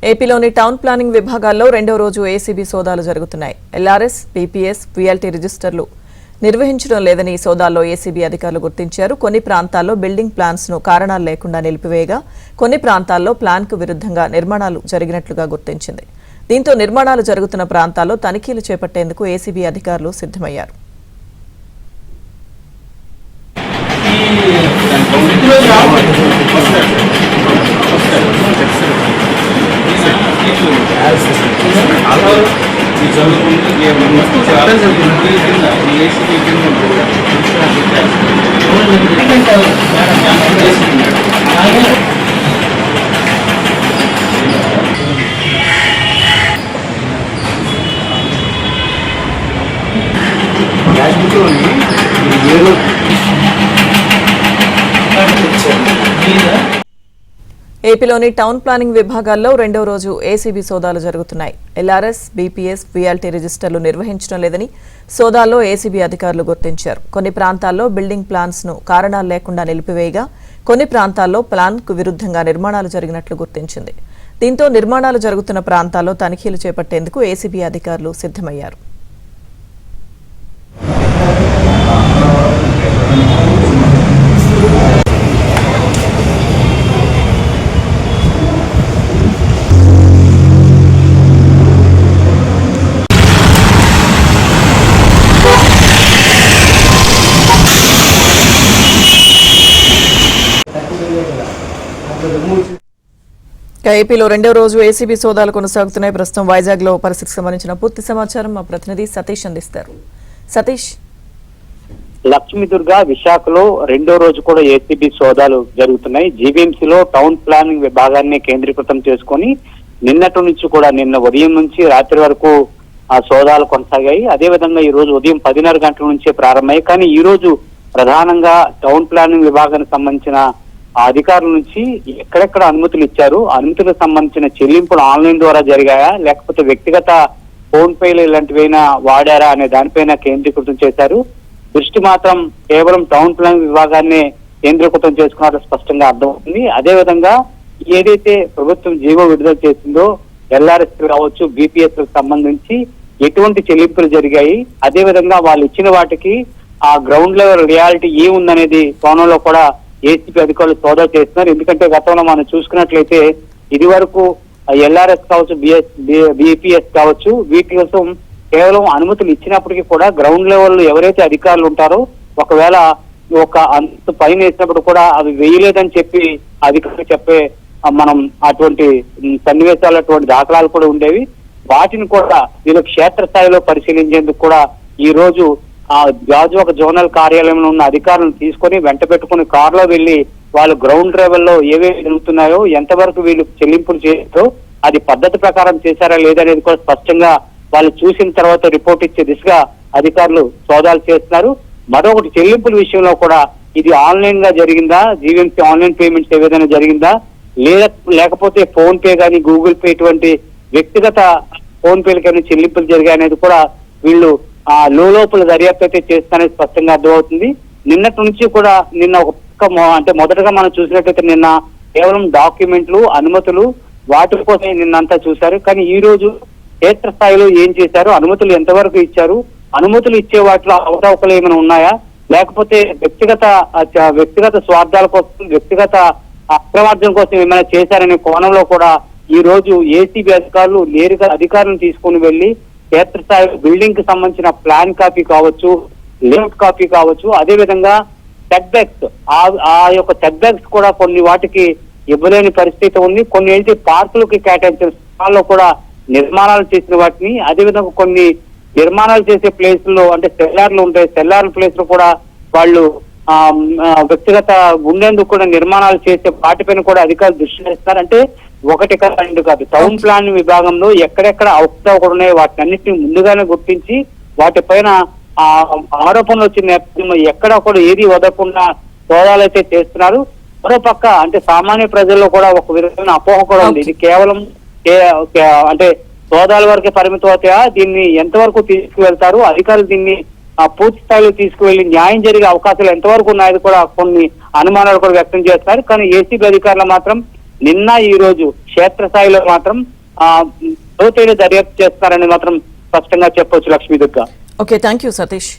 ఏపీలోని town planning విభాగాల్లో రెండో రోజు ఏసీబీ సోదాలు జరుగుతున్నాయి. ఎల్ఆర్ఎస్, పీపీఎస్, వీఎల్టీ రిజిస్టర్లు నిర్వహించడం లేదని సోదాల్లో ఏసీబీ అధికారులు గుర్తించారు. కొన్ని ప్రాంతాల్లో బిల్డింగ్ ప్లాన్స్ ను కారణాలు లేకుండా నిలిపివేయగా కొన్ని ప్రాంతాల్లో ప్లాన్ కు విరుద్ధంగా నిర్మాణాలు జరిగినట్లుగా గుర్తించింది. దీంతో నిర్మాణాలు జరుగుతున్న ప్రాంతాల్లో తనిఖీలు చేపట్టేందుకు ఏసీబీ అధికారులు సిద్ధమయ్యారు. ఏపీలోని టౌన్ ప్లానింగ్ విభాగాల్లో రెండో రోజు ఏసీబీ సోదాలు జరుగుతున్నాయి. ఎల్ఆర్ఎస్, బీపీఎస్, వీఎల్టీ రిజిస్టర్లు నిర్వహించడం లేదని సోదాల్లో ఏసీబీ అధికారులు గుర్తించారు. కొన్ని ప్రాంతాల్లో బిల్డింగ్ ప్లాన్స్ ను కారణాలు లేకుండా నిలిపివేయగా కొన్ని ప్రాంతాల్లో ప్లాన్ కు విరుద్ధంగా నిర్మాణాలు జరిగినట్లు గుర్తించింది. దీంతో నిర్మాణాలు జరుగుతున్న ప్రాంతాల్లో తనిఖీలు చేపట్టేందుకు ఏసీబీ అధికారులు సిద్ధమయ్యారు. ఏపీలో రెండో రోజు ఏసీబీ సోదాలు కొనసాగుతున్నాయి. ప్రస్తుతం వైజాగ్ లో పరిస్థితికి సంబంధించిన పూర్తి సమాచారం మా ప్రతినిధి సతీష్ అందిస్తారు. సతీష్. లక్ష్మీదుర్గ విశాఖలో రెండో రోజు కూడా ఏసీబీ సోదాలు జరుగుతున్నాయి. జీవీఎంసీలో టౌన్ ప్లానింగ్ విభాగాన్ని కేంద్రీకృతం చేసుకొని నిన్నటి నుంచి కూడా నిన్న ఉదయం నుంచి రాత్రి వరకు ఆ సోదాలు కొనసాగాయి. అదేవిధంగా ఈ రోజు ఉదయం 10:30 గంటల నుంచే ప్రారంభమయ్యాయి. కానీ ఈ రోజు ప్రధానంగా టౌన్ ప్లానింగ్ విభాగానికి సంబంధించిన అధికారుల నుంచి ఎక్కడెక్కడ అనుమతులు ఇచ్చారు, అనుమతులకు సంబంధించిన చెల్లింపులు ఆన్లైన్ ద్వారా జరిగాయా లేకపోతే వ్యక్తిగత ఫోన్ పేలు ఇలాంటివైనా వాడారా అనే దానిపైన కేంద్రీకృతం చేశారు. దృష్టి మాత్రం కేవలం టౌన్ ప్లానింగ్ విభాగాన్ని కేంద్రీకృతం చేసుకున్నట్లు స్పష్టంగా అర్థమవుతుంది. అదేవిధంగా ఏదైతే ప్రభుత్వం జీవో విడుదల చేసిందో ఎల్ఆర్ఎస్ కావచ్చు, బీపీఎస్ సంబంధించి ఎటువంటి చెల్లింపులు జరిగాయి, అదేవిధంగా వాళ్ళు ఇచ్చిన వాటికి ఆ గ్రౌండ్ లెవెల్ రియాలిటీ ఏముందనేది కోణంలో కూడా ఏసీబీ అధికారులు సోదా చేస్తున్నారు. ఎందుకంటే గతంలో మనం చూసుకున్నట్లయితే ఇది వరకు ఎల్ఆర్ఎస్ కావచ్చు, బీపీఎస్ కావచ్చు, వీటి కోసం కేవలం అనుమతులు ఇచ్చినప్పటికీ కూడా గ్రౌండ్ లెవెల్ ఎవరైతే అధికారులు ఉంటారో ఒకవేళ ఒక అంత పైన వేసినప్పుడు కూడా అవి వేయలేదని చెప్పి అధికారులు చెప్పే మనం అటువంటి సన్నివేశాలు అటువంటి దాఖలాలు కూడా ఉండేవి. వాటిని కూడా వీళ్ళు క్షేత్రస్థాయిలో పరిశీలించేందుకు కూడా ఈ రోజు ఆ గాజువాక జోనల్ కార్యాలయంలో ఉన్న అధికారులను తీసుకొని వెంట పెట్టుకుని కారులో వెళ్లి వాళ్ళు గ్రౌండ్ లెవెల్లో ఏవేవి జరుగుతున్నాయో ఎంతవరకు వీళ్ళు చెల్లింపులు చేస్తారో అది పద్ధతి ప్రకారం చేశారా లేదనేది కూడా స్పష్టంగా వాళ్ళు చూసిన తర్వాత రిపోర్ట్ ఇచ్చే దిశగా అధికారులు సోదాలు చేస్తున్నారు. మరొకటి చెల్లింపుల విషయంలో కూడా ఇది ఆన్లైన్ గా జరిగిందా, జీవీఎంసీ ఆన్లైన్ పేమెంట్స్ ఏదైనా జరిగిందా లేకపోతే ఫోన్ పే కానీ గూగుల్ పే ఇటువంటి వ్యక్తిగత ఫోన్ పేలు కానీ చెల్లింపులు జరిగాయనేది కూడా వీళ్ళు ఆ లోపల దర్యాప్తు అయితే చేస్తానని స్పష్టంగా అర్థమవుతుంది. నిన్నటి నుంచి కూడా నిన్న అంటే మొదటగా మనం చూసినట్లయితే నిన్న కేవలం డాక్యుమెంట్లు, అనుమతులు వాటి కోసమే నిన్నంతా చూశారు. కానీ ఈ రోజు క్షేత్ర స్థాయిలో ఏం చేశారు, అనుమతులు ఎంతవరకు ఇచ్చారు, అనుమతులు ఇచ్చే వాటిలో అవకతవకలు ఏమైనా ఉన్నాయా లేకపోతే వ్యక్తిగత స్వార్థాల కోసం, వ్యక్తిగత అక్రమార్జన కోసం ఏమైనా చేశారనే కోణంలో కూడా ఈ రోజు ఏసీబీ అధికారులు నేరుగా అధికారులను తీసుకుని వెళ్లి క్షేత్రస్థాయి బిల్డింగ్ కి సంబంధించిన ప్లాన్ కాపీ కావచ్చు, లేఅవుట్ కాపీ కావచ్చు, అదేవిధంగా సెట్ బ్యాక్స్ ఆ యొక్క సెట్ బ్యాక్స్ కూడా కొన్ని వాటికి ఇవ్వలేని పరిస్థితి ఉంది. కొన్ని అయితే పార్కులకి కేటాయించిన స్థలాల్లో కూడా నిర్మాణాలు చేసిన వాటిని, అదేవిధంగా కొన్ని నిర్మాణాలు చేసే ప్లేసుల్లో అంటే సెల్లార్లు ఉంటాయి, సెల్లార్ ప్లేస్ లో కూడా వాళ్ళు వ్యక్తిగత ఉండేందుకు కూడా నిర్మాణాలు చేసే వాటిపైన కూడా అధికారులు దృష్టి చేస్తారు. అంటే ఒకటి రెండు కాదు, టౌన్ ప్లాన్ విభాగంలో ఎక్కడెక్కడ అవకతవకలు ఉన్నాయో వాటిని అన్నింటినీ ముందుగానే గుర్తించి వాటిపైన ఆరోపణలు వచ్చిన నేపథ్యంలో ఎక్కడ కూడా ఏది వదలకుండా సోదాలు అయితే చేస్తున్నారు. మరో పక్క అంటే సామాన్య ప్రజల్లో కూడా ఒక విధమైన అపోహ కూడా ఉంది. ఇది కేవలం అంటే సోదాల వరకే పరిమితం అవుతాయా, దీన్ని ఎంతవరకు తీసుకువెళ్తారు, అధికారులు దీన్ని పూర్తి స్థాయిలో తీసుకువెళ్లి న్యాయం జరిగే అవకాశాలు ఎంతవరకు ఉన్నాయని కూడా కొన్ని అనుమానాలు కూడా వ్యక్తం చేస్తున్నారు. కానీ ఏసీబీ అధికారులు మాత్రం నిన్న ఈ రోజు క్షేత్రస్థాయిలో మాత్రం లోతైన దర్యాప్తు చేస్తారని మాత్రం స్పష్టంగా చెప్పొచ్చు Lakshmi Durga. Okay, thank you Satish.